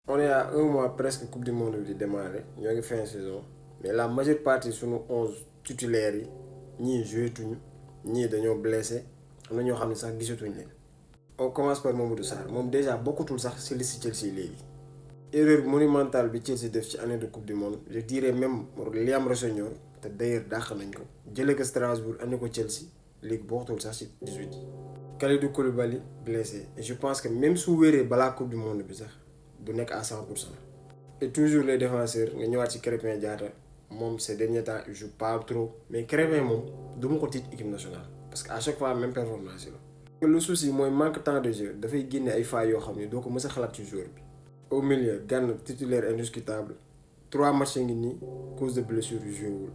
On est à un mois presque Coupe du Monde di démarrer ñoo ngi fin saison mais la majeure partie sunu 11 titulaires yi ñii joué tuñu ñii dañoo blessé am na ñoo xam ne sax gisatuñ leen. On commence par Mamadou Sarr moom déjà bokkutul sax ci liste Chelsea léegi. Erreur monumentale bi Chelsea def ci année de Coupe du Monde je dirais même Liam Rossignol te d'ailleurs dàq nañ ko jëlee ko Strasbourg andi ko Chelsea léegi bokkutul sax ci 18 yi. Kalidou Koulibaly blessé et je pense que même su wéree balaa Coupe du Monde bi sax du nekk à 100%. Et toujours les défenseurs nga ñëwaat ci Krépin Diatta moom ces derniers temps il joue pas trop mais Krépin moom du ma ko tiit équipe nationale parce que à chaque fois même performance la. Le souci mooy manque temps de jeu dafay génne ay failles yoo xam ne doo ko mës a xalaat ci joueur bi. Au milieu Gana titulaire indiscutable 3 matchs ngi nii cause de blessure yu joué wul.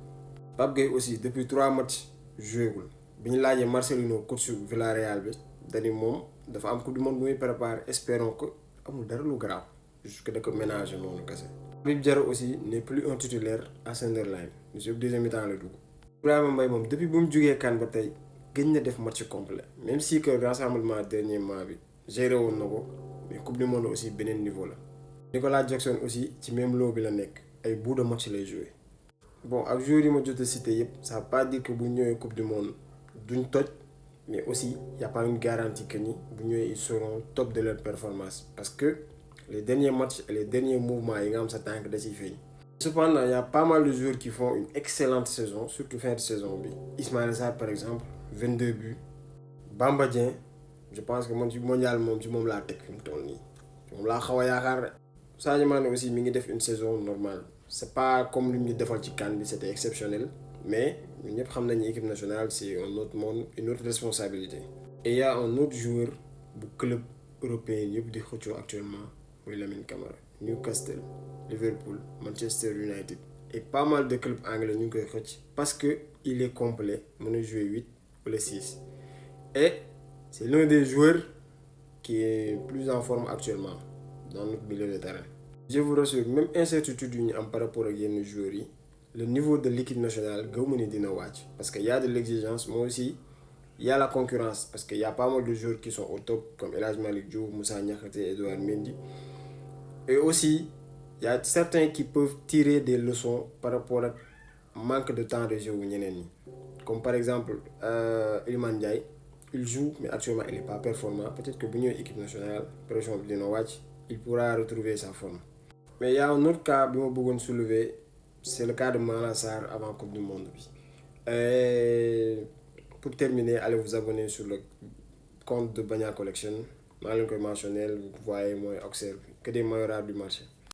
Pape Gueye aussi depuis 3 matchs joué wul bi ñu laajee Marcelino coach Villarreal bi dañu moom dafa am Coupe du Monde bu muy préparé espérons que amul dara lu grave jusque da ko ménager noonu kese. Habib Diarra aussi n'est plus un titulaire à Sunderland monsieur deuxième mi-temps la dugg. Ibrahima Mbaye moom depuis bu mu jugee CAN ba tey gëj na def match complet même si que rassemblement dernier mois bi géré woon na ko mais Coupe du Monde aussi beneen niveau la. Nicolas Jackson aussi ci même lot bi la nekk ay bout de match lay joué. Bon ak joueurs yi ma jot a cité yëpp ça veut pas dire que bu ñëwee Coupe du Monde duñ toj mais aussi y a pas une garantie que ni bu ñëwee ils seront top de leur performance parce que les derniers matchs et les derniers mouvements yi nga am sa tànk da ciy feeñ. Cependant y a pas mal de joueurs qui font une excellente saison surtout fin de saison bi Ismaïla Sarr par exemple 22 buts Bamba Dieng je pense que man ci mondial moom ci moom laa teg fi mu toll nii moom laa xaw a yaakaar. Sadio Mané aussi mi ngi def une saison normale c'est pas comme lu ñu defal ci CAN bi c'était exceptionnel mais ñun ñëpp xam nañu équipe nationale c'est un autre monde une autre responsabilité. Et il y a un autre joueur bu club européen yëpp di xëccoo actuellement muy Lamine Camara Newcastle Liverpool Manchester United et pas mal de clubs anglais ñu ngi koy xëcc parce que il est complet mën a jouer 8 wala 6 et c'est l'un des joueurs qui est plus en forme actuellement dans notre milieu de terrain. Je vous rassure même incertitude yu ñu am par rapport ak yenn joueurs yi le niveau de l'équipe nationale gëw ma ni dina wàcc parce que y a de l'exigence mais aussi y a la concurrence parce que y a pas mal de joueurs qui sont au top comme El Hadji Malick Diouf Moussa Niakhaté Edouard Mendy et aussi y a certains qui peuvent tirer des leçons par rapport ak manque de temps de jeu wu ñeneen ñi comme par exemple Iliman Ndiaye il joue mais actuellement il est pas performant peut-être que bu ñëwee équipe nationale pression bi dina wàcc il pourra retrouver sa forme. Mais il y a un autre cas bi ma bëggoon soulever c'est le cas de Malang Sarr avant Coupe du Monde bi. Et pour terminer allez vous abonner sur le compte de Bagna Collection maa leen koy mentionner vous voyez mooy Auxerre que des maillots rares du marché.